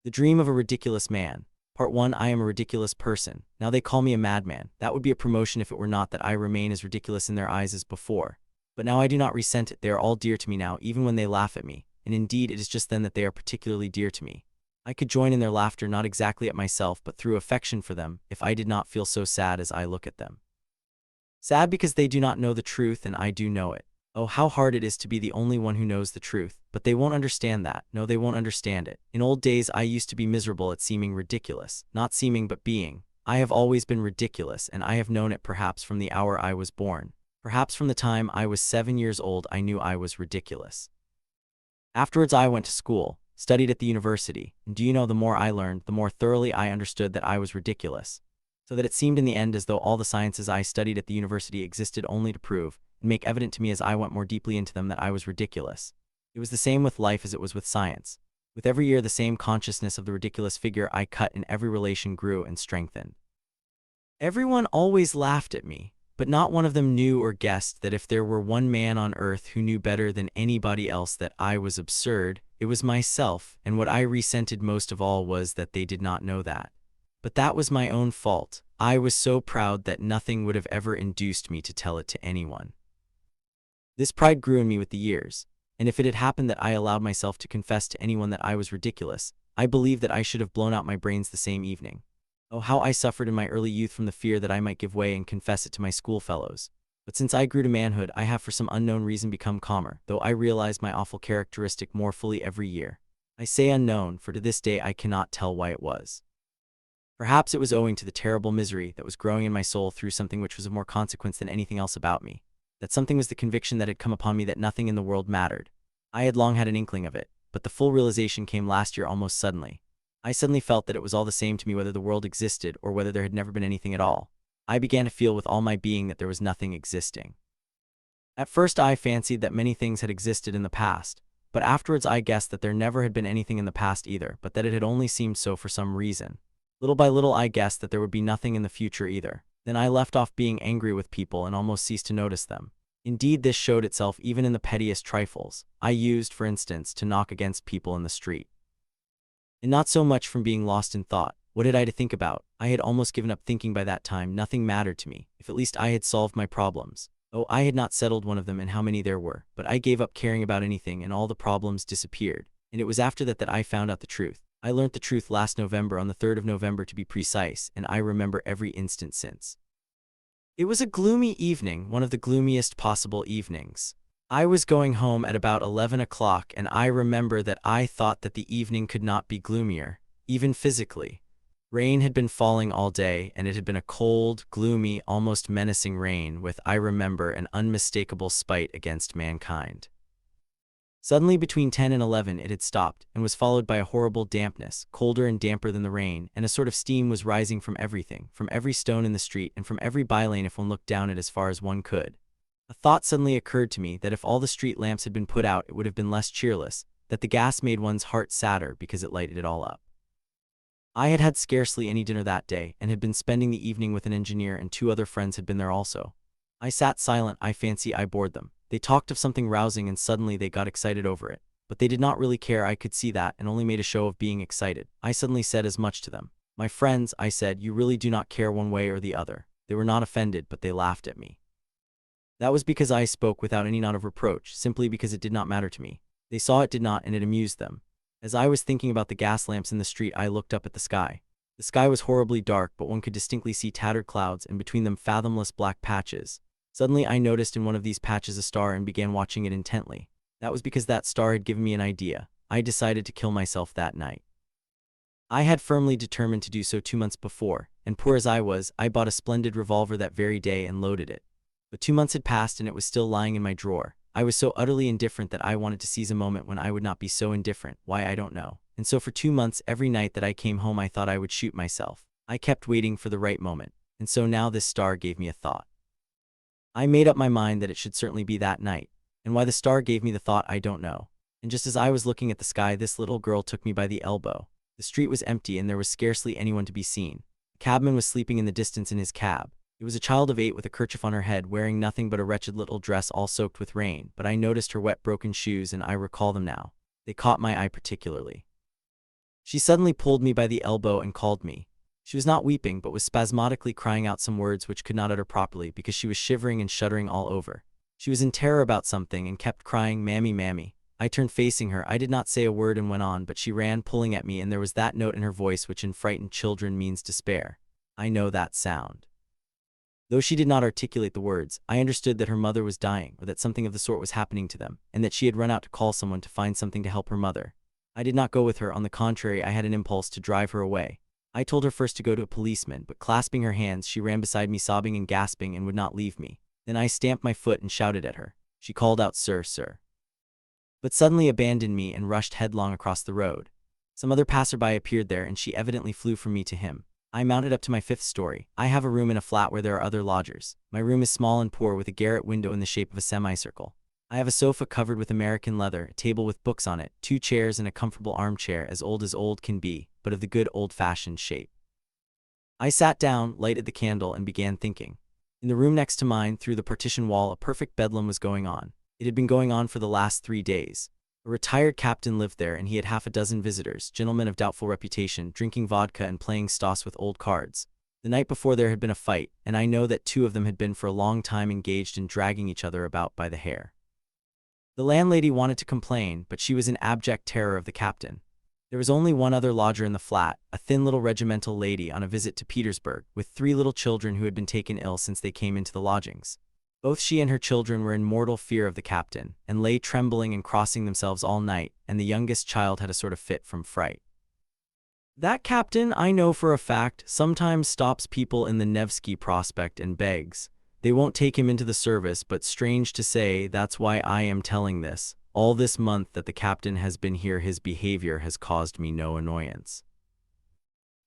The Dream of a Ridiculous Man. Part 1. I am a ridiculous person. Now they call me a madman. That would be a promotion if it were not that I remain as ridiculous in their eyes as before. But now I do not resent it. They are all dear to me now, even when they laugh at me. And indeed, it is just then that they are particularly dear to me. I could join in their laughter not exactly at myself, but through affection for them, if I did not feel so sad as I look at them. Sad because they do not know the truth and I do know it. Oh, how hard it is to be the only one who knows the truth. But they won't understand that. No, they won't understand it. In old days, I used to be miserable at seeming ridiculous. Not seeming, but being. I have always been ridiculous, and I have known it perhaps from the hour I was born. Perhaps from the time I was 7 years old, I knew I was ridiculous. Afterwards, I went to school, studied at the university, and do you know, the more I learned, the more thoroughly I understood that I was ridiculous. So that it seemed in the end as though all the sciences I studied at the university existed only to prove and make evident to me as I went more deeply into them that I was ridiculous. It was the same with life as it was with science. With every year, the same consciousness of the ridiculous figure I cut in every relation grew and strengthened. Everyone always laughed at me, but not one of them knew or guessed that if there were one man on earth who knew better than anybody else that I was absurd, it was myself, and what I resented most of all was that they did not know that. But that was my own fault. I was so proud that nothing would have ever induced me to tell it to anyone. This pride grew in me with the years, and if it had happened that I allowed myself to confess to anyone that I was ridiculous, I believe that I should have blown out my brains the same evening. Oh, how I suffered in my early youth from the fear that I might give way and confess it to my schoolfellows. But since I grew to manhood, I have for some unknown reason become calmer, though I realize my awful characteristic more fully every year. I say unknown, for to this day I cannot tell why it was. Perhaps it was owing to the terrible misery that was growing in my soul through something which was of more consequence than anything else about me. That something was the conviction that had come upon me that nothing in the world mattered. I had long had an inkling of it, but the full realization came last year almost suddenly. I suddenly felt that it was all the same to me whether the world existed or whether there had never been anything at all. I began to feel with all my being that there was nothing existing. At first I fancied that many things had existed in the past, but afterwards I guessed that there never had been anything in the past either, but that it had only seemed so for some reason. Little by little I guessed that there would be nothing in the future either. Then I left off being angry with people and almost ceased to notice them. Indeed, this showed itself even in the pettiest trifles. I used, for instance, to knock against people in the street. And not so much from being lost in thought. What had I to think about? I had almost given up thinking by that time. Nothing mattered to me, if at least I had solved my problems. Oh, I had not settled one of them and how many there were, but I gave up caring about anything and all the problems disappeared. And it was after that that I found out the truth. I learnt the truth last November, on the 3rd of November to be precise, and I remember every instant since. It was a gloomy evening, one of the gloomiest possible evenings. I was going home at about 11 o'clock, and I remember that I thought that the evening could not be gloomier, even physically. Rain had been falling all day, and it had been a cold, gloomy, almost menacing rain with, I remember, an unmistakable spite against mankind. Suddenly, between 10 and 11, it had stopped, and was followed by a horrible dampness, colder and damper than the rain, and a sort of steam was rising from everything, from every stone in the street, and from every bylane if one looked down it as far as one could. A thought suddenly occurred to me that if all the street lamps had been put out, it would have been less cheerless, that the gas made one's heart sadder because it lighted it all up. I had had scarcely any dinner that day, and had been spending the evening with an engineer, and 2 other friends had been there also. I sat silent. I fancy I bored them. They talked of something rousing, and suddenly they got excited over it. But they did not really care, I could see that, and only made a show of being excited. I suddenly said as much to them. My friends, I said, you really do not care one way or the other. They were not offended, but they laughed at me. That was because I spoke without any note of reproach, simply because it did not matter to me. They saw it did not, and it amused them. As I was thinking about the gas lamps in the street, I looked up at the sky. The sky was horribly dark, but one could distinctly see tattered clouds, and between them fathomless black patches. Suddenly I noticed in one of these patches a star and began watching it intently. That was because that star had given me an idea. I decided to kill myself that night. I had firmly determined to do so 2 months before, and poor as I was, I bought a splendid revolver that very day and loaded it. But 2 months had passed and it was still lying in my drawer. I was so utterly indifferent that I wanted to seize a moment when I would not be so indifferent, why I don't know. And so for 2 months, every night that I came home I thought I would shoot myself. I kept waiting for the right moment, and so now this star gave me a thought. I made up my mind that it should certainly be that night, and why the star gave me the thought I don't know. And just as I was looking at the sky, this little girl took me by the elbow. The street was empty and there was scarcely anyone to be seen. The cabman was sleeping in the distance in his cab. It was a child of 8 with a kerchief on her head, wearing nothing but a wretched little dress all soaked with rain, but I noticed her wet broken shoes, and I recall them now. They caught my eye particularly. She suddenly pulled me by the elbow and called me. She was not weeping but was spasmodically crying out some words which could not utter properly because she was shivering and shuddering all over. She was in terror about something and kept crying, "Mammy, mammy." I turned facing her. I did not say a word and went on, but she ran pulling at me, and there was that note in her voice which in frightened children means despair. I know that sound. Though she did not articulate the words, I understood that her mother was dying, or that something of the sort was happening to them, and that she had run out to call someone to find something to help her mother. I did not go with her. On the contrary, I had an impulse to drive her away. I told her first to go to a policeman, but clasping her hands, she ran beside me sobbing and gasping and would not leave me. Then I stamped my foot and shouted at her. She called out, "Sir, sir," but suddenly abandoned me and rushed headlong across the road. Some other passerby appeared there, and she evidently flew from me to him. I mounted up to my 5th story. I have a room in a flat where there are other lodgers. My room is small and poor, with a garret window in the shape of a semicircle. I have a sofa covered with American leather, a table with books on it, 2 chairs and a comfortable armchair as old can be, but of the good old-fashioned shape. I sat down, lighted the candle, and began thinking. In the room next to mine, through the partition wall, a perfect bedlam was going on. It had been going on for the last 3 days. A retired captain lived there, and he had half a dozen visitors, gentlemen of doubtful reputation, drinking vodka and playing stoss with old cards. The night before there had been a fight, and I know that 2 of them had been for a long time engaged in dragging each other about by the hair. The landlady wanted to complain, but she was in abject terror of the captain. There was only one other lodger in the flat, a thin little regimental lady on a visit to Petersburg, with 3 little children who had been taken ill since they came into the lodgings. Both she and her children were in mortal fear of the captain, and lay trembling and crossing themselves all night, and the youngest child had a sort of fit from fright. That captain, I know for a fact, sometimes stops people in the Nevsky Prospect and begs. They won't take him into the service, but strange to say, that's why I am telling this. All this month that the captain has been here, his behavior has caused me no annoyance.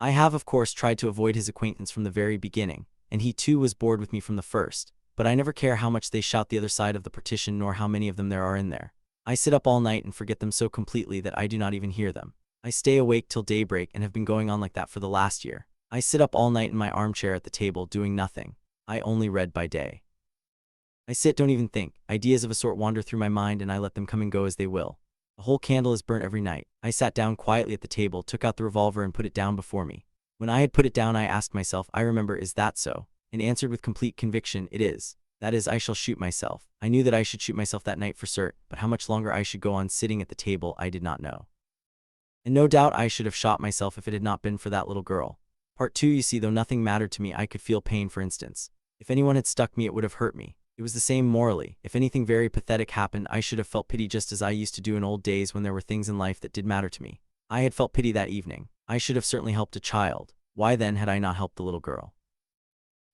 I have, of course, tried to avoid his acquaintance from the very beginning, and he too was bored with me from the first. But I never care how much they shout the other side of the partition, nor how many of them there are in there. I sit up all night and forget them so completely that I do not even hear them. I stay awake till daybreak and have been going on like that for the last year. I sit up all night in my armchair at the table doing nothing. I only read by day. I sit, don't even think. Ideas of a sort wander through my mind, and I let them come and go as they will. A whole candle is burnt every night. I sat down quietly at the table, took out the revolver and put it down before me. When I had put it down, I asked myself, I remember, is that so? And answered with complete conviction, it is. That is, I shall shoot myself. I knew that I should shoot myself that night for certain, but how much longer I should go on sitting at the table I did not know. And no doubt I should have shot myself if it had not been for that little girl. Part 2. You see, though nothing mattered to me, I could feel pain, for instance. If anyone had stuck me, it would have hurt me. It was the same morally. If anything very pathetic happened, I should have felt pity, just as I used to do in old days when there were things in life that did matter to me. I had felt pity that evening. I should have certainly helped a child. Why then had I not helped the little girl?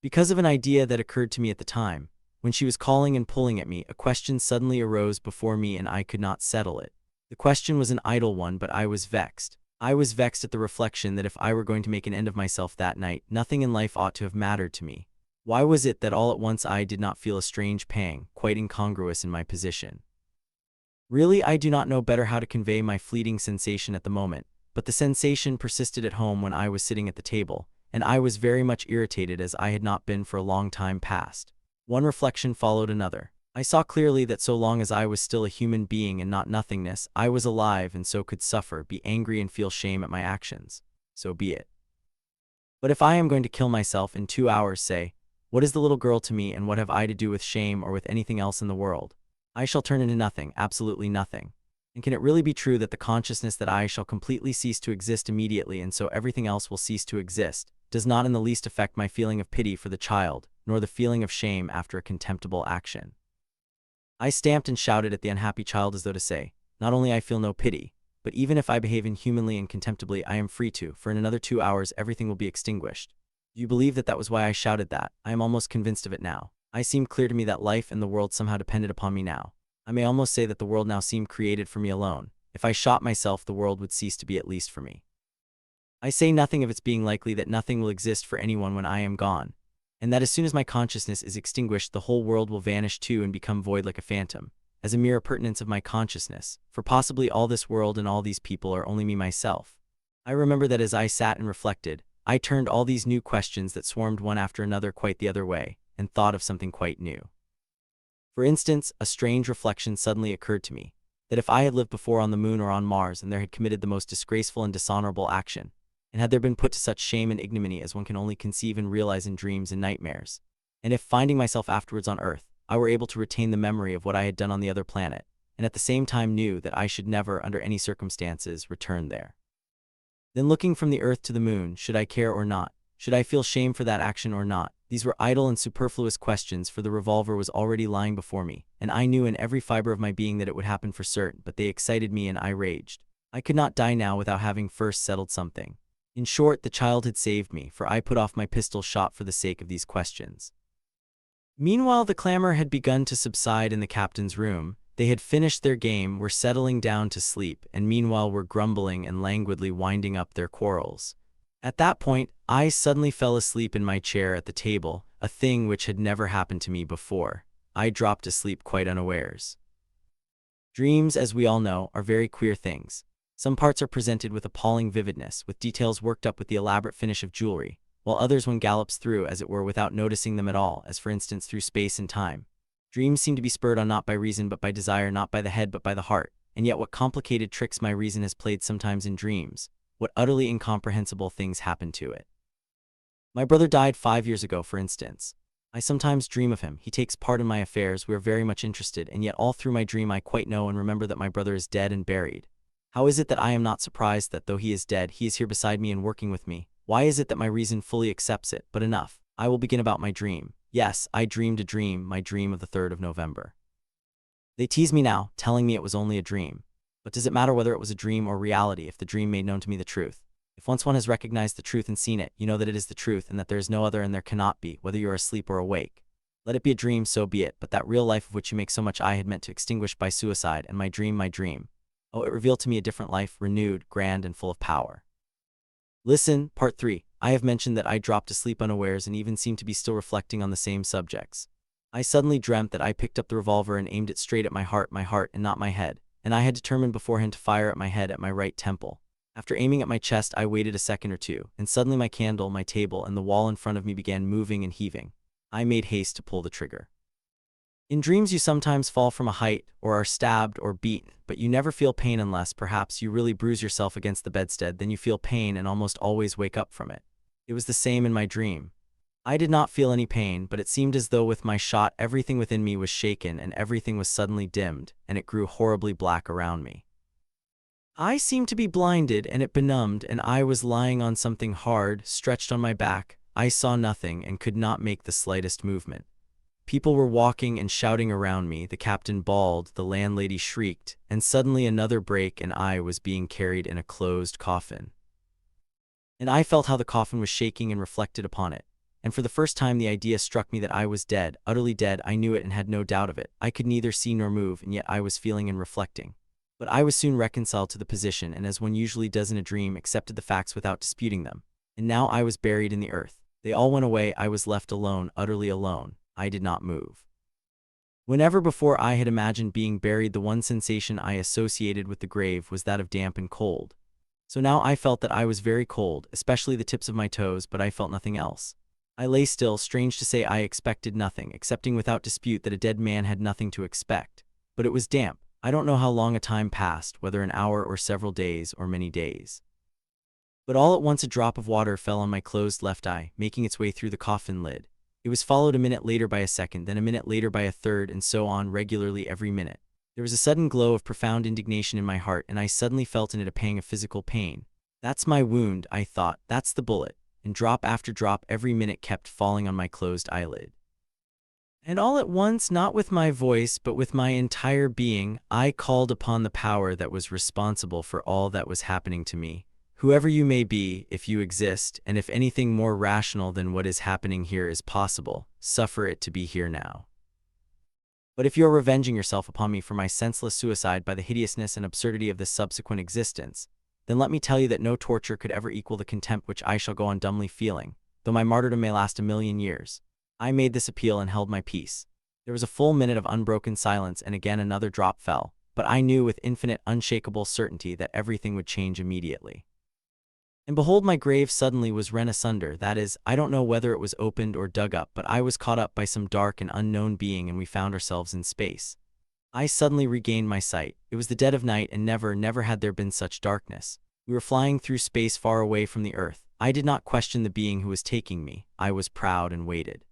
Because of an idea that occurred to me at the time. When she was calling and pulling at me, a question suddenly arose before me and I could not settle it. The question was an idle one, but I was vexed. I was vexed at the reflection that if I were going to make an end of myself that night, nothing in life ought to have mattered to me. Why was it that all at once I did not feel a strange pang, quite incongruous in my position? Really, I do not know better how to convey my fleeting sensation at the moment, but the sensation persisted at home when I was sitting at the table, and I was very much irritated as I had not been for a long time past. One reflection followed another. I saw clearly that so long as I was still a human being and not nothingness, I was alive and so could suffer, be angry and feel shame at my actions. So be it. But if I am going to kill myself in 2 hours, say, what is the little girl to me, and what have I to do with shame or with anything else in the world? I shall turn into nothing, absolutely nothing. And can it really be true that the consciousness that I shall completely cease to exist immediately, and so everything else will cease to exist, does not in the least affect my feeling of pity for the child, nor the feeling of shame after a contemptible action? I stamped and shouted at the unhappy child as though to say, not only I feel no pity, but even if I behave inhumanly and contemptibly, I am free to, for in another 2 hours everything will be extinguished. Do you believe that that was why I shouted that? I am almost convinced of it now. I seem clear to me that life and the world somehow depended upon me now. I may almost say that the world now seemed created for me alone. If I shot myself, the world would cease to be, at least for me. I say nothing of its being likely that nothing will exist for anyone when I am gone, and that as soon as my consciousness is extinguished, the whole world will vanish too and become void like a phantom, as a mere appurtenance of my consciousness, for possibly all this world and all these people are only me myself. I remember that as I sat and reflected, I turned all these new questions that swarmed one after another quite the other way, and thought of something quite new. For instance, a strange reflection suddenly occurred to me. that if I had lived before on the moon or on Mars and there had committed the most disgraceful and dishonorable action, and had there been put to such shame and ignominy as one can only conceive and realize in dreams and nightmares, and if, finding myself afterwards on Earth, I were able to retain the memory of what I had done on the other planet, and at the same time knew that I should never, under any circumstances, return there. Then looking from the Earth to the moon, should I care or not? Should I feel shame for that action or not? These were idle and superfluous questions, for the revolver was already lying before me, and I knew in every fiber of my being that it would happen for certain, but they excited me and I raged. I could not die now without having first settled something. In short, the child had saved me, for I put off my pistol shot for the sake of these questions. Meanwhile, the clamor had begun to subside in the captain's room. They had finished their game, were settling down to sleep, and meanwhile were grumbling and languidly winding up their quarrels. At that point, I suddenly fell asleep in my chair at the table, a thing which had never happened to me before. I dropped asleep quite unawares. Dreams, as we all know, are very queer things. Some parts are presented with appalling vividness, with details worked up with the elaborate finish of jewelry, while others one gallops through, as it were, without noticing them at all, as for instance through space and time. Dreams seem to be spurred on not by reason but by desire, not by the head but by the heart, and yet what complicated tricks my reason has played sometimes in dreams, what utterly incomprehensible things happen to it. My brother died 5 years ago, for instance. I sometimes dream of him. He takes part in my affairs, we are very much interested, and yet all through my dream I quite know and remember that my brother is dead and buried. How is it that I am not surprised that, though he is dead, he is here beside me and working with me? Why is it that my reason fully accepts it? But enough. I will begin about my dream. Yes, I dreamed a dream, my dream of the 3rd of November. They tease me now, telling me it was only a dream. But does it matter whether it was a dream or reality if the dream made known to me the truth? If once one has recognized the truth and seen it, you know that it is the truth and that there is no other and there cannot be, whether you are asleep or awake. Let it be a dream, so be it, but that real life of which you make so much I had meant to extinguish by suicide, and my dream, my dream. Oh, it revealed to me a different life, renewed, grand, and full of power. Listen, Part 3. I have mentioned that I dropped asleep unawares and even seemed to be still reflecting on the same subjects. I suddenly dreamt that I picked up the revolver and aimed it straight at my heart and not my head, and I had determined beforehand to fire at my head at my right temple. After aiming at my chest, I waited a second or two, and suddenly my candle, my table, and the wall in front of me began moving and heaving. I made haste to pull the trigger. In dreams you sometimes fall from a height, or are stabbed or beaten, but you never feel pain unless, perhaps, you really bruise yourself against the bedstead. Then you feel pain and almost always wake up from it. It was the same in my dream. I did not feel any pain, but it seemed as though with my shot everything within me was shaken and everything was suddenly dimmed, and it grew horribly black around me. I seemed to be blinded and it benumbed, and I was lying on something hard, stretched on my back. I saw nothing and could not make the slightest movement. People were walking and shouting around me, the captain bawled, the landlady shrieked, and suddenly another break and I was being carried in a closed coffin. And I felt how the coffin was shaking and reflected upon it. And for the first time the idea struck me that I was dead, utterly dead. I knew it and had no doubt of it. I could neither see nor move, and yet I was feeling and reflecting. But I was soon reconciled to the position, and as one usually does in a dream, accepted the facts without disputing them. And now I was buried in the earth. They all went away. I was left alone, utterly alone. I did not move. Whenever before I had imagined being buried, the one sensation I associated with the grave was that of damp and cold. So now I felt that I was very cold, especially the tips of my toes, but I felt nothing else. I lay still. Strange to say, I expected nothing, accepting without dispute that a dead man had nothing to expect. But it was damp. I don't know how long a time passed, whether an hour or several days or many days. But all at once a drop of water fell on my closed left eye, making its way through the coffin lid. It was followed a minute later by a second, then a minute later by a third, and so on regularly every minute. There was a sudden glow of profound indignation in my heart, and I suddenly felt in it a pang of physical pain. That's my wound, I thought, that's the bullet, and drop after drop every minute kept falling on my closed eyelid. And all at once, not with my voice, but with my entire being, I called upon the power that was responsible for all that was happening to me. Whoever you may be, if you exist, and if anything more rational than what is happening here is possible, suffer it to be here now. But if you are revenging yourself upon me for my senseless suicide by the hideousness and absurdity of this subsequent existence, then let me tell you that no torture could ever equal the contempt which I shall go on dumbly feeling, though my martyrdom may last 1,000,000 years. I made this appeal and held my peace. There was a full minute of unbroken silence, and again another drop fell, but I knew with infinite, unshakable certainty that everything would change immediately. And behold, my grave suddenly was rent asunder. That is, I don't know whether it was opened or dug up, but I was caught up by some dark and unknown being, and we found ourselves in space. I suddenly regained my sight. It was the dead of night, and never had there been such darkness. We were flying through space far away from the Earth. I did not question the being who was taking me. I was proud and waited.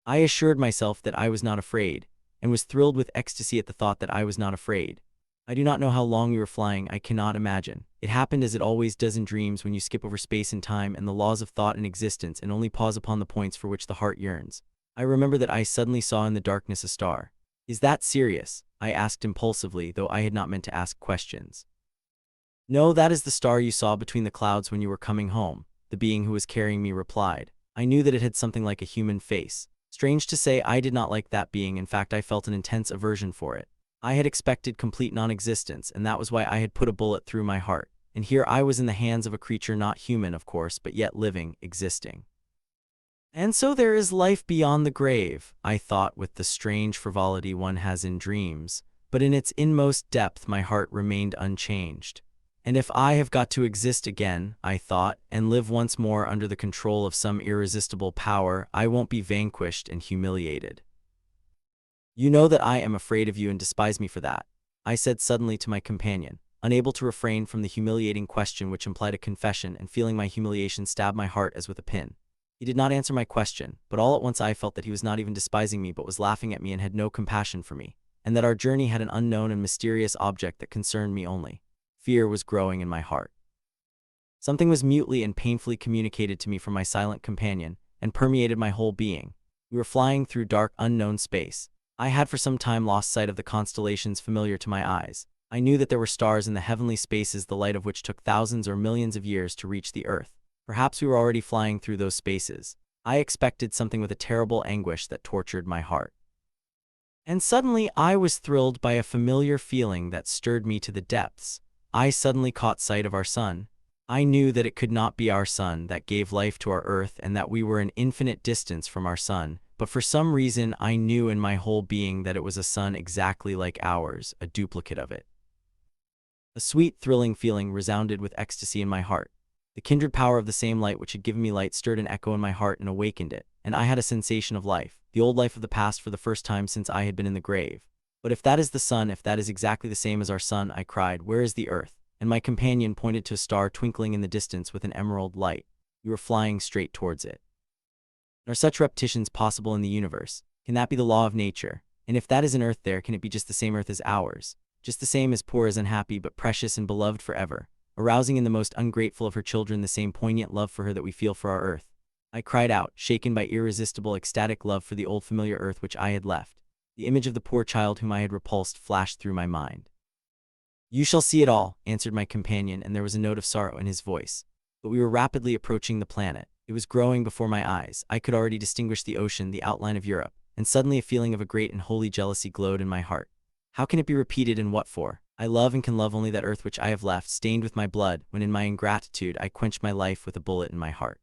I assured myself that I was not afraid, and was thrilled with ecstasy at the thought that I was not afraid. I do not know how long we were flying. I cannot imagine. It happened as it always does in dreams, when you skip over space and time and the laws of thought and existence and only pause upon the points for which the heart yearns. I remember that I suddenly saw in the darkness a star. "Is that serious?" I asked impulsively, though I had not meant to ask questions. "No, that is the star you saw between the clouds when you were coming home," the being who was carrying me replied. I knew that it had something like a human face. Strange to say, I did not like that being. In fact, I felt an intense aversion for it. I had expected complete non-existence, and that was why I had put a bullet through my heart. And here I was in the hands of a creature not human, of course, but yet living, existing. And so there is life beyond the grave, I thought with the strange frivolity one has in dreams, but in its inmost depth my heart remained unchanged. And if I have got to exist again, I thought, and live once more under the control of some irresistible power, I won't be vanquished and humiliated. "You know that I am afraid of you and despise me for that," I said suddenly to my companion, unable to refrain from the humiliating question which implied a confession, and feeling my humiliation stab my heart as with a pin. He did not answer my question, but all at once I felt that he was not even despising me, but was laughing at me and had no compassion for me, and that our journey had an unknown and mysterious object that concerned me only. Fear was growing in my heart. Something was mutely and painfully communicated to me from my silent companion, and permeated my whole being. We were flying through dark, unknown space. I had for some time lost sight of the constellations familiar to my eyes. I knew that there were stars in the heavenly spaces, the light of which took thousands or millions of years to reach the Earth. Perhaps we were already flying through those spaces. I expected something with a terrible anguish that tortured my heart. And suddenly I was thrilled by a familiar feeling that stirred me to the depths. I suddenly caught sight of our sun. I knew that it could not be our sun that gave life to our Earth, and that we were an infinite distance from our sun, but for some reason I knew in my whole being that it was a sun exactly like ours, a duplicate of it. A sweet, thrilling feeling resounded with ecstasy in my heart. The kindred power of the same light which had given me light stirred an echo in my heart and awakened it, and I had a sensation of life, the old life of the past, for the first time since I had been in the grave. "But if that is the sun, if that is exactly the same as our sun," I cried, "where is the Earth?" And my companion pointed to a star twinkling in the distance with an emerald light. We were flying straight towards it. Are such repetitions possible in the universe? Can that be the law of nature? And if that is an Earth there, can it be just the same Earth as ours? Just the same, as poor, as unhappy, but precious and beloved forever, arousing in the most ungrateful of her children the same poignant love for her that we feel for our Earth? I cried out, shaken by irresistible, ecstatic love for the old familiar Earth which I had left. The image of the poor child whom I had repulsed flashed through my mind. "You shall see it all," answered my companion, and there was a note of sorrow in his voice. But we were rapidly approaching the planet. It was growing before my eyes. I could already distinguish the ocean, the outline of Europe, and suddenly a feeling of a great and holy jealousy glowed in my heart. How can it be repeated, and what for? I love and can love only that Earth which I have left, stained with my blood, when in my ingratitude I quenched my life with a bullet in my heart.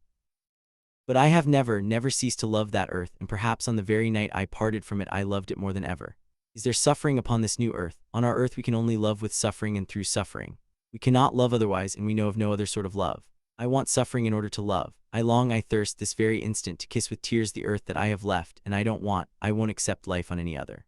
But I have never ceased to love that Earth, and perhaps on the very night I parted from it I loved it more than ever. Is there suffering upon this new Earth? On our Earth we can only love with suffering and through suffering. We cannot love otherwise, and we know of no other sort of love. I want suffering in order to love. I long, I thirst this very instant to kiss with tears the Earth that I have left, and I won't accept life on any other.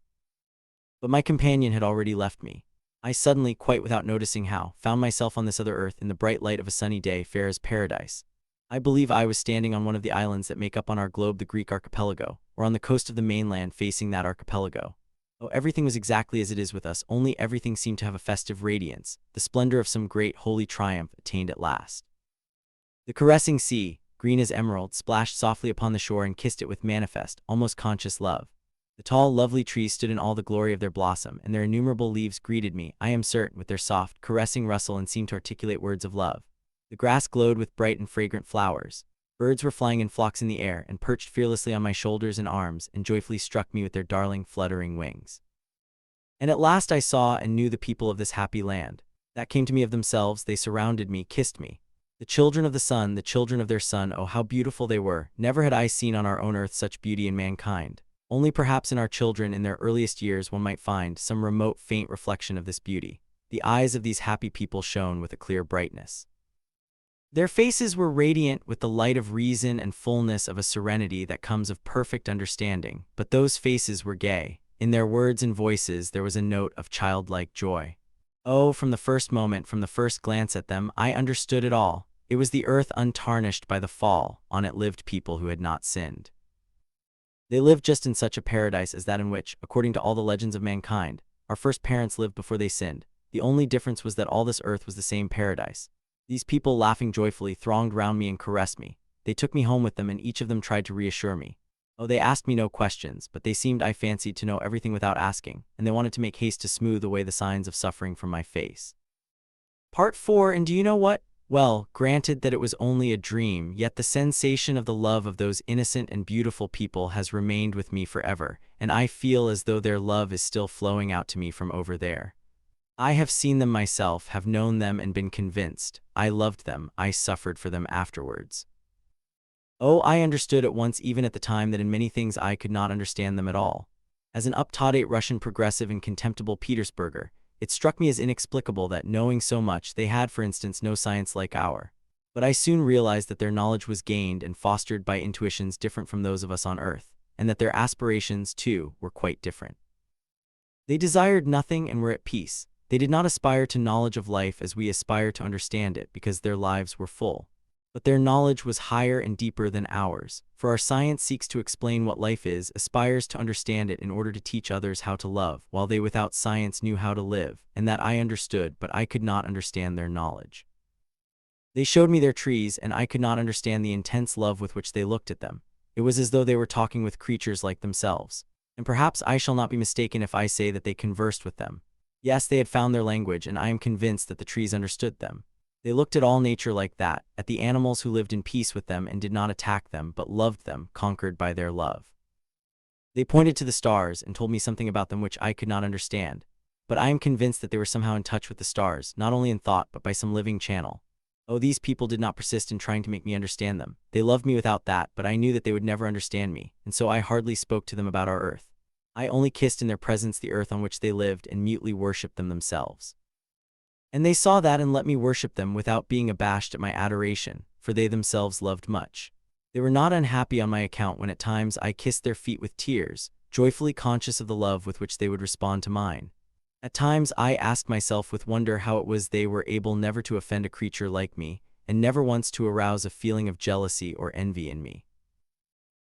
But my companion had already left me. I suddenly, quite without noticing how, found myself on this other Earth in the bright light of a sunny day, fair as paradise. I believe I was standing on one of the islands that make up on our globe the Greek archipelago, or on the coast of the mainland facing that archipelago. Oh, everything was exactly as it is with us, only everything seemed to have a festive radiance, the splendor of some great holy triumph attained at last. The caressing sea, green as emerald, splashed softly upon the shore and kissed it with manifest, almost conscious love. The tall, lovely trees stood in all the glory of their blossom, and their innumerable leaves greeted me, I am certain, with their soft, caressing rustle, and seemed to articulate words of love. The grass glowed with bright and fragrant flowers. Birds were flying in flocks in the air, and perched fearlessly on my shoulders and arms, and joyfully struck me with their darling, fluttering wings. And at last I saw and knew the people of this happy land. That came to me of themselves, they surrounded me, kissed me. The children of the sun, the children of their sun, oh, how beautiful they were! Never had I seen on our own Earth such beauty in mankind. Only perhaps in our children in their earliest years one might find some remote, faint reflection of this beauty. The eyes of these happy people shone with a clear brightness. Their faces were radiant with the light of reason and fullness of a serenity that comes of perfect understanding, but those faces were gay. In their words and voices there was a note of childlike joy. Oh, from the first moment, from the first glance at them, I understood it all. It was the earth untarnished by the fall. On it lived people who had not sinned. They lived just in such a paradise as that in which, according to all the legends of mankind, our first parents lived before they sinned. The only difference was that all this earth was the same paradise. These people, laughing joyfully, thronged round me and caressed me. They took me home with them, and each of them tried to reassure me. Oh, they asked me no questions, but they seemed, I fancied, to know everything without asking, and they wanted to make haste to smooth away the signs of suffering from my face. Part 4. And do you know what? Well, granted that it was only a dream, yet the sensation of the love of those innocent and beautiful people has remained with me forever, and I feel as though their love is still flowing out to me from over there. I have seen them myself, have known them and been convinced. I loved them, I suffered for them afterwards. Oh, I understood at once, even at the time, that in many things I could not understand them at all. As an up-to-date Russian progressive and contemptible Petersburger, it struck me as inexplicable that, knowing so much, they had, for instance, no science like our. But I soon realized that their knowledge was gained and fostered by intuitions different from those of us on Earth, and that their aspirations, too, were quite different. They desired nothing and were at peace. They did not aspire to knowledge of life as we aspire to understand it, because their lives were full. But their knowledge was higher and deeper than ours, for our science seeks to explain what life is, aspires to understand it in order to teach others how to love, while they without science knew how to live, and that I understood, but I could not understand their knowledge. They showed me their trees, and I could not understand the intense love with which they looked at them. It was as though they were talking with creatures like themselves. And perhaps I shall not be mistaken if I say that they conversed with them. Yes, they had found their language, and I am convinced that the trees understood them. They looked at all nature like that, at the animals who lived in peace with them and did not attack them, but loved them, conquered by their love. They pointed to the stars and told me something about them which I could not understand, but I am convinced that they were somehow in touch with the stars, not only in thought but by some living channel. Oh, these people did not persist in trying to make me understand them. They loved me without that, but I knew that they would never understand me, and so I hardly spoke to them about our earth. I only kissed in their presence the earth on which they lived and mutely worshipped them themselves. And they saw that and let me worship them without being abashed at my adoration, for they themselves loved much. They were not unhappy on my account when at times I kissed their feet with tears, joyfully conscious of the love with which they would respond to mine. At times I asked myself with wonder how it was they were able never to offend a creature like me, and never once to arouse a feeling of jealousy or envy in me.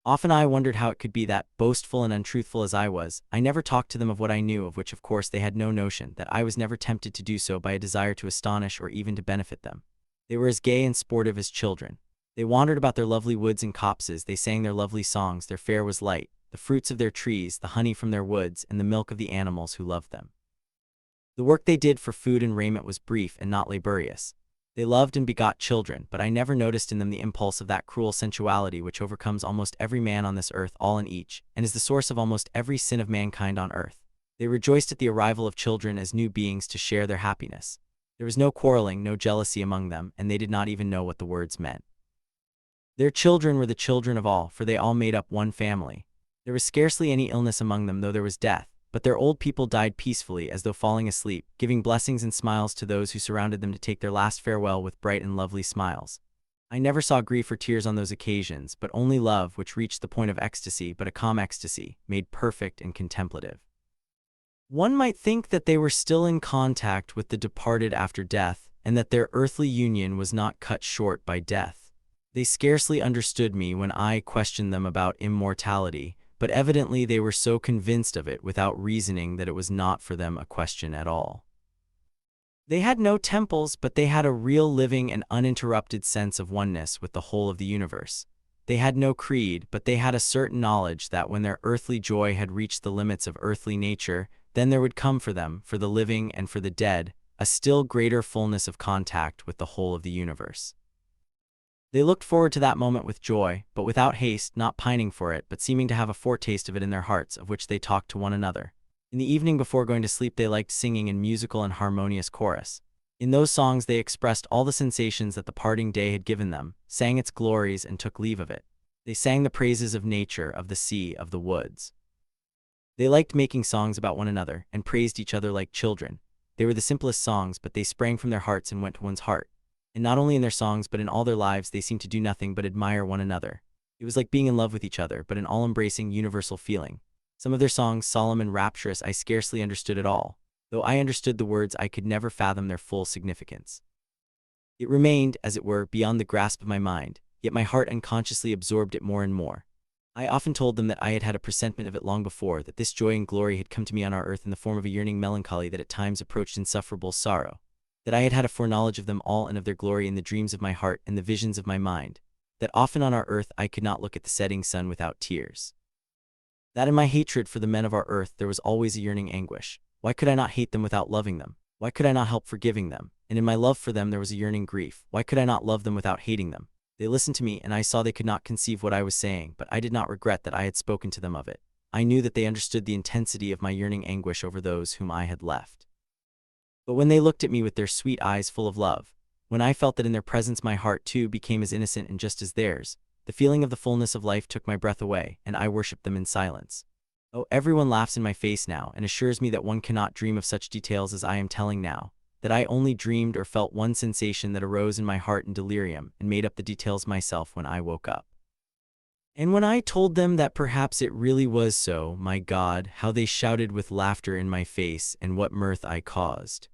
Often I wondered how it could be that, boastful and untruthful as I was, I never talked to them of what I knew, of which of course they had no notion, that I was never tempted to do so by a desire to astonish or even to benefit them. They were as gay and sportive as children. They wandered about their lovely woods and copses, they sang their lovely songs, their fare was light, the fruits of their trees, the honey from their woods, and the milk of the animals who loved them. The work they did for food and raiment was brief and not laborious. They loved and begot children, but I never noticed in them the impulse of that cruel sensuality which overcomes almost every man on this earth, all and each, and is the source of almost every sin of mankind on earth. They rejoiced at the arrival of children as new beings to share their happiness. There was no quarreling, no jealousy among them, and they did not even know what the words meant. Their children were the children of all, for they all made up one family. There was scarcely any illness among them, though there was death. But their old people died peacefully as though falling asleep, giving blessings and smiles to those who surrounded them to take their last farewell with bright and lovely smiles. I never saw grief or tears on those occasions, but only love, which reached the point of ecstasy, but a calm ecstasy, made perfect and contemplative. One might think that they were still in contact with the departed after death, and that their earthly union was not cut short by death. They scarcely understood me when I questioned them about immortality, but evidently they were so convinced of it without reasoning that it was not for them a question at all. They had no temples, but they had a real living and uninterrupted sense of oneness with the whole of the universe. They had no creed, but they had a certain knowledge that when their earthly joy had reached the limits of earthly nature, then there would come for them, for the living and for the dead, a still greater fullness of contact with the whole of the universe. They looked forward to that moment with joy, but without haste, not pining for it, but seeming to have a foretaste of it in their hearts, of which they talked to one another. In the evening before going to sleep they liked singing in musical and harmonious chorus. In those songs they expressed all the sensations that the parting day had given them, sang its glories and took leave of it. They sang the praises of nature, of the sea, of the woods. They liked making songs about one another, and praised each other like children. They were the simplest songs, but they sprang from their hearts and went to one's heart. And not only in their songs but in all their lives they seemed to do nothing but admire one another. It was like being in love with each other, but an all-embracing, universal feeling. Some of their songs, solemn and rapturous, I scarcely understood at all. Though I understood the words, I could never fathom their full significance. It remained, as it were, beyond the grasp of my mind, yet my heart unconsciously absorbed it more and more. I often told them that I had had a presentiment of it long before, that this joy and glory had come to me on our earth in the form of a yearning melancholy that at times approached insufferable sorrow, that I had had a foreknowledge of them all and of their glory in the dreams of my heart and the visions of my mind, that often on our earth I could not look at the setting sun without tears. That in my hatred for the men of our earth there was always a yearning anguish. Why could I not hate them without loving them? Why could I not help forgiving them? And in my love for them there was a yearning grief. Why could I not love them without hating them? They listened to me, and I saw they could not conceive what I was saying, but I did not regret that I had spoken to them of it. I knew that they understood the intensity of my yearning anguish over those whom I had left. But when they looked at me with their sweet eyes full of love, when I felt that in their presence my heart too became as innocent and just as theirs, the feeling of the fullness of life took my breath away, and I worshipped them in silence. Oh, everyone laughs in my face now and assures me that one cannot dream of such details as I am telling now, that I only dreamed or felt one sensation that arose in my heart in delirium and made up the details myself when I woke up. And when I told them that perhaps it really was so, my God, how they shouted with laughter in my face, and what mirth I caused.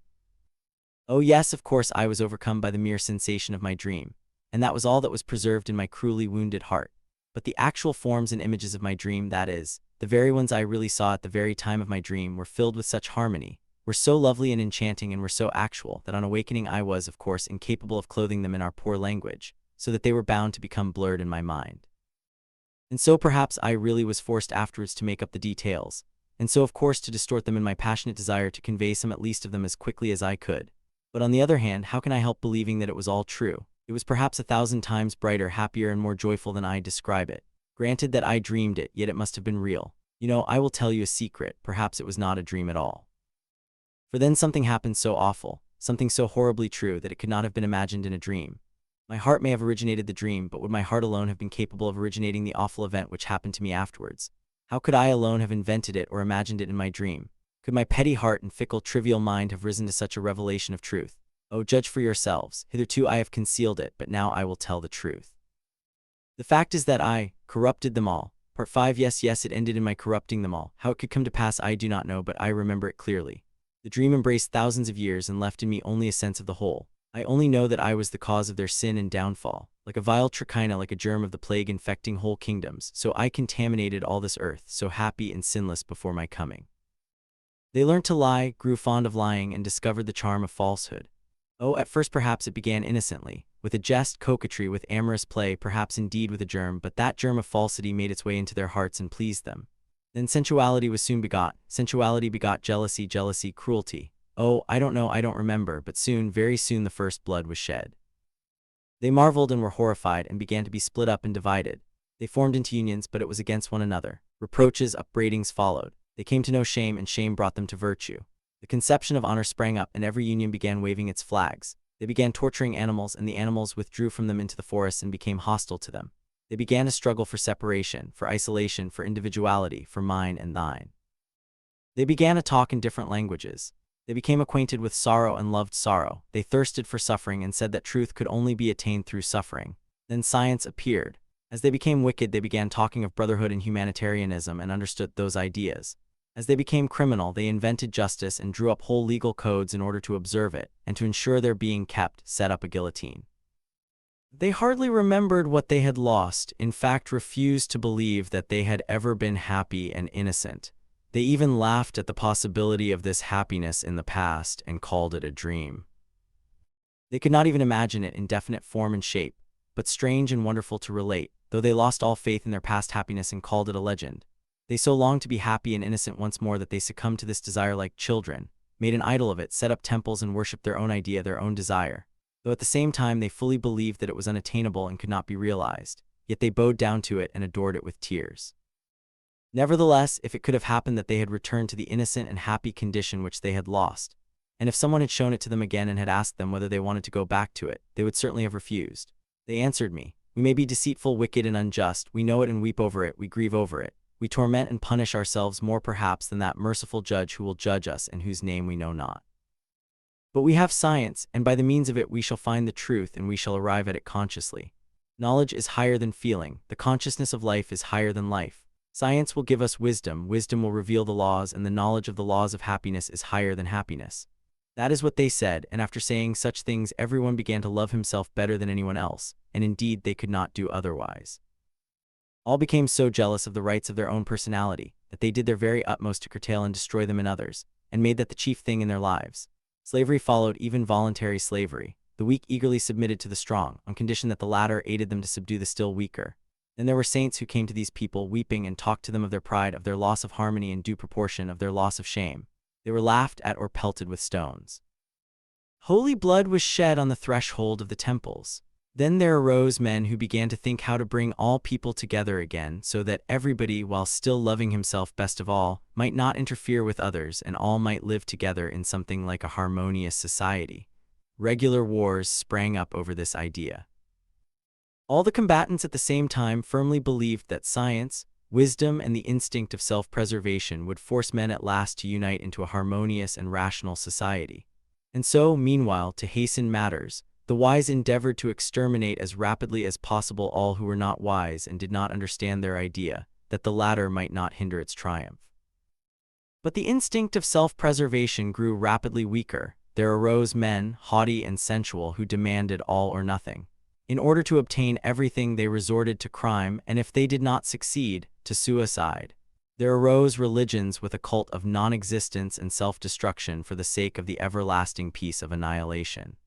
Oh yes, of course I was overcome by the mere sensation of my dream, and that was all that was preserved in my cruelly wounded heart. But the actual forms and images of my dream, that is, the very ones I really saw at the very time of my dream, were filled with such harmony, were so lovely and enchanting, and were so actual, that on awakening I was, of course, incapable of clothing them in our poor language, so that they were bound to become blurred in my mind. And so perhaps I really was forced afterwards to make up the details, and so of course to distort them in my passionate desire to convey some at least of them as quickly as I could. But on the other hand, how can I help believing that it was all true? It was perhaps 1,000 times brighter, happier, and more joyful than I describe it. Granted that I dreamed it, yet it must have been real. You know, I will tell you a secret, perhaps it was not a dream at all. For then something happened so awful, something so horribly true, that it could not have been imagined in a dream. My heart may have originated the dream, but would my heart alone have been capable of originating the awful event which happened to me afterwards? How could I alone have invented it or imagined it in my dream? Could my petty heart and fickle, trivial mind have risen to such a revelation of truth? Oh, judge for yourselves. Hitherto I have concealed it, but now I will tell the truth. The fact is that I corrupted them all. Part 5. Yes, it ended in my corrupting them all. How it could come to pass I do not know, but I remember it clearly. The dream embraced thousands of years and left in me only a sense of the whole. I only know that I was the cause of their sin and downfall. Like a vile trichina, like a germ of the plague infecting whole kingdoms, so I contaminated all this earth, so happy and sinless before my coming. They learnt to lie, grew fond of lying, and discovered the charm of falsehood. Oh, at first perhaps it began innocently, with a jest, coquetry, with amorous play, perhaps indeed with a germ, but that germ of falsity made its way into their hearts and pleased them. Then sensuality was soon begot. Sensuality begot jealousy, jealousy, cruelty. Oh, I don't know, I don't remember, but soon, very soon, the first blood was shed. They marveled and were horrified and began to be split up and divided. They formed into unions, but it was against one another. Reproaches, upbraidings followed. They came to know shame, and shame brought them to virtue. The conception of honor sprang up, and every union began waving its flags. They began torturing animals, and the animals withdrew from them into the forests and became hostile to them. They began a struggle for separation, for isolation, for individuality, for mine and thine. They began a talk in different languages. They became acquainted with sorrow and loved sorrow. They thirsted for suffering and said that truth could only be attained through suffering. Then science appeared. As they became wicked, they began talking of brotherhood and humanitarianism and understood those ideas. As they became criminal, they invented justice and drew up whole legal codes in order to observe it, and to ensure their being kept, set up a guillotine. They hardly remembered what they had lost, in fact refused to believe that they had ever been happy and innocent. They even laughed at the possibility of this happiness in the past and called it a dream. They could not even imagine it in definite form and shape, but strange and wonderful to relate, though they lost all faith in their past happiness and called it a legend. They so longed to be happy and innocent once more that they succumbed to this desire like children, made an idol of it, set up temples and worshipped their own idea, their own desire. Though at the same time they fully believed that it was unattainable and could not be realized, yet they bowed down to it and adored it with tears. Nevertheless, if it could have happened that they had returned to the innocent and happy condition which they had lost, and if someone had shown it to them again and had asked them whether they wanted to go back to it, they would certainly have refused. They answered me, "We may be deceitful, wicked, and unjust, we know it and weep over it, we grieve over it. We torment and punish ourselves more perhaps than that merciful judge who will judge us and whose name we know not. But we have science, and by the means of it we shall find the truth and we shall arrive at it consciously. Knowledge is higher than feeling, the consciousness of life is higher than life. Science will give us wisdom, wisdom will reveal the laws, and the knowledge of the laws of happiness is higher than happiness. That is what they said, and after saying such things everyone began to love himself better than anyone else, and indeed they could not do otherwise. All became so jealous of the rights of their own personality, that they did their very utmost to curtail and destroy them in others, and made that the chief thing in their lives. Slavery followed, even voluntary slavery. The weak eagerly submitted to the strong, on condition that the latter aided them to subdue the still weaker. Then there were saints who came to these people weeping and talked to them of their pride, of their loss of harmony in due proportion, of their loss of shame. They were laughed at or pelted with stones. Holy blood was shed on the threshold of the temples. Then there arose men who began to think how to bring all people together again, so that everybody, while still loving himself best of all, might not interfere with others, and all might live together in something like a harmonious society. Regular wars sprang up over this idea. All the combatants at the same time firmly believed that science, wisdom, and the instinct of self-preservation would force men at last to unite into a harmonious and rational society. And so, meanwhile, to hasten matters, the wise endeavored to exterminate as rapidly as possible all who were not wise and did not understand their idea, that the latter might not hinder its triumph. But the instinct of self-preservation grew rapidly weaker. There arose men, haughty and sensual, who demanded all or nothing. In order to obtain everything they resorted to crime, and if they did not succeed, to suicide. There arose religions with a cult of non-existence and self-destruction for the sake of the everlasting peace of annihilation.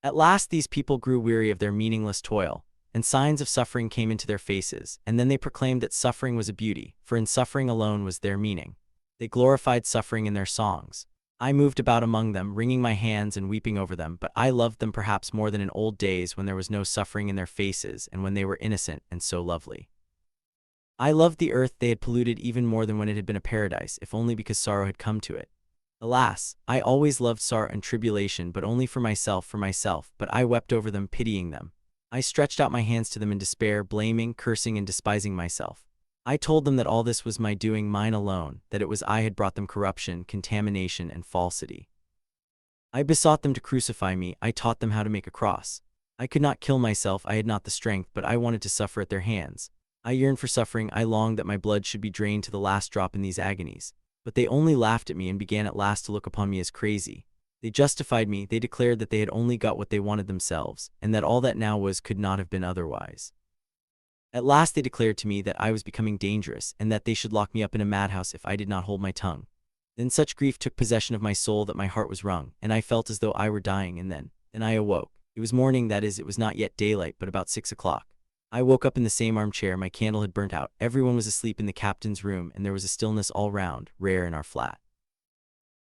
At last these people grew weary of their meaningless toil, and signs of suffering came into their faces, and then they proclaimed that suffering was a beauty, for in suffering alone was their meaning. They glorified suffering in their songs. I moved about among them, wringing my hands and weeping over them, but I loved them perhaps more than in old days when there was no suffering in their faces and when they were innocent and so lovely. I loved the earth they had polluted even more than when it had been a paradise, if only because sorrow had come to it. Alas, I always loved sorrow and tribulation, but only for myself, but I wept over them, pitying them. I stretched out my hands to them in despair, blaming, cursing, and despising myself. I told them that all this was my doing, mine alone, that it was I had brought them corruption, contamination, and falsity. I besought them to crucify me. I taught them how to make a cross. I could not kill myself, I had not the strength, but I wanted to suffer at their hands. I yearned for suffering, I longed that my blood should be drained to the last drop in these agonies. But they only laughed at me and began at last to look upon me as crazy. They justified me, they declared that they had only got what they wanted themselves, and that all that now was could not have been otherwise. At last they declared to me that I was becoming dangerous, and that they should lock me up in a madhouse if I did not hold my tongue. Then such grief took possession of my soul that my heart was wrung, and I felt as though I were dying, and then I awoke. It was morning, that is, it was not yet daylight, but about 6 o'clock. I woke up in the same armchair, my candle had burnt out, everyone was asleep in the captain's room, and there was a stillness all round, rare in our flat.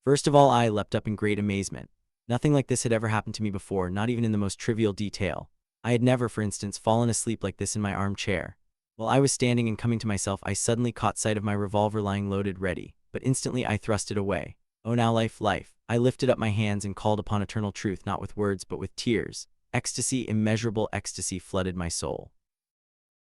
First of all I leapt up in great amazement. Nothing like this had ever happened to me before, not even in the most trivial detail. I had never, for instance, fallen asleep like this in my armchair. While I was standing and coming to myself, I suddenly caught sight of my revolver lying loaded ready, but instantly I thrust it away. Oh now life, life. I lifted up my hands and called upon eternal truth, not with words but with tears. Ecstasy, immeasurable ecstasy flooded my soul.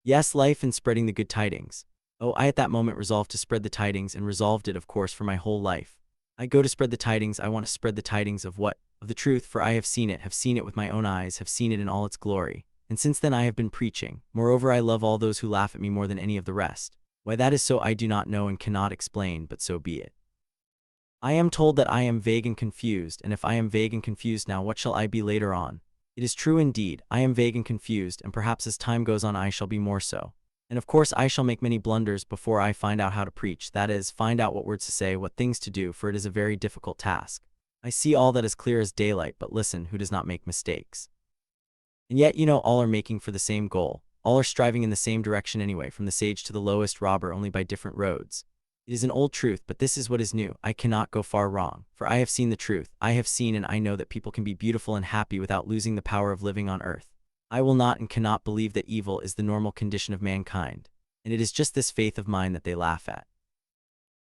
Yes, life and spreading the good tidings. Oh, I at that moment resolved to spread the tidings, and resolved it, of course, for my whole life. I go to spread the tidings. I want to spread the tidings of what? Of the truth, for I have seen it with my own eyes, have seen it in all its glory. And since then I have been preaching. Moreover, I love all those who laugh at me more than any of the rest. Why that is so I do not know and cannot explain, but so be it. I am told that I am vague and confused, and if I am vague and confused now, what shall I be later on? It is true indeed, I am vague and confused, and perhaps as time goes on I shall be more so. And of course I shall make many blunders before I find out how to preach, that is, find out what words to say, what things to do, for it is a very difficult task. I see all that is clear as daylight, but listen, who does not make mistakes? And yet, you know, all are making for the same goal. All are striving in the same direction anyway, from the sage to the lowest robber, only by different roads. It is an old truth, but this is what is new. I cannot go far wrong, for I have seen the truth. I have seen and I know that people can be beautiful and happy without losing the power of living on earth. I will not and cannot believe that evil is the normal condition of mankind, and it is just this faith of mine that they laugh at.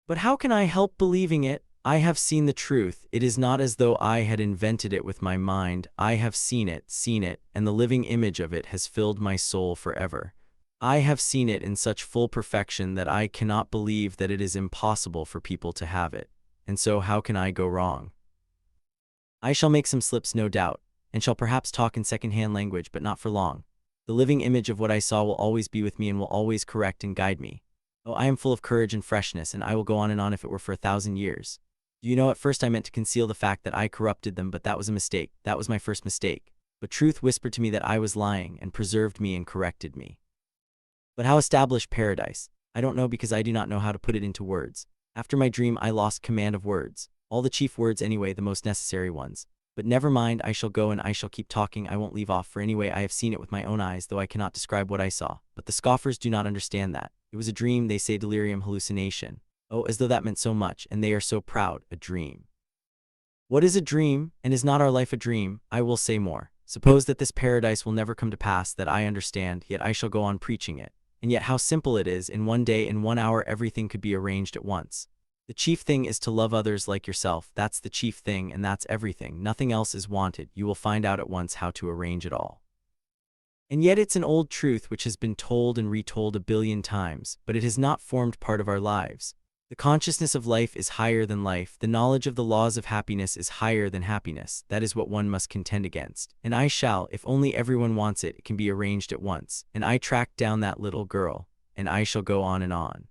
But how can I help believing it? I have seen the truth. It is not as though I had invented it with my mind. I have seen it, and the living image of it has filled my soul forever. I have seen it in such full perfection that I cannot believe that it is impossible for people to have it. And so how can I go wrong? I shall make some slips, no doubt, and shall perhaps talk in second-hand language, but not for long. The living image of what I saw will always be with me and will always correct and guide me. Oh, I am full of courage and freshness, and I will go on and on if it were for 1,000 years. Do you know, at first I meant to conceal the fact that I corrupted them, but that was a mistake. That was my first mistake. But truth whispered to me that I was lying, and preserved me and corrected me. But how establish paradise? I don't know, because I do not know how to put it into words. After my dream I lost command of words. All the chief words anyway, the most necessary ones. But never mind, I shall go and I shall keep talking, I won't leave off, for anyway I have seen it with my own eyes, though I cannot describe what I saw. But the scoffers do not understand that. It was a dream, they say, delirium, hallucination. Oh, as though that meant so much, and they are so proud. A dream. What is a dream, and is not our life a dream? I will say more. Suppose that this paradise will never come to pass, that I understand, yet I shall go on preaching it. And yet how simple it is, in one day, in 1 hour everything could be arranged at once. The chief thing is to love others like yourself, that's the chief thing, and that's everything, nothing else is wanted. You will find out at once how to arrange it all. And yet it's an old truth which has been told and retold 1,000,000,000 times, but it has not formed part of our lives. The consciousness of life is higher than life, the knowledge of the laws of happiness is higher than happiness, that is what one must contend against. And I shall, if only everyone wants it, it can be arranged at once, and I track down that little girl, and I shall go on and on.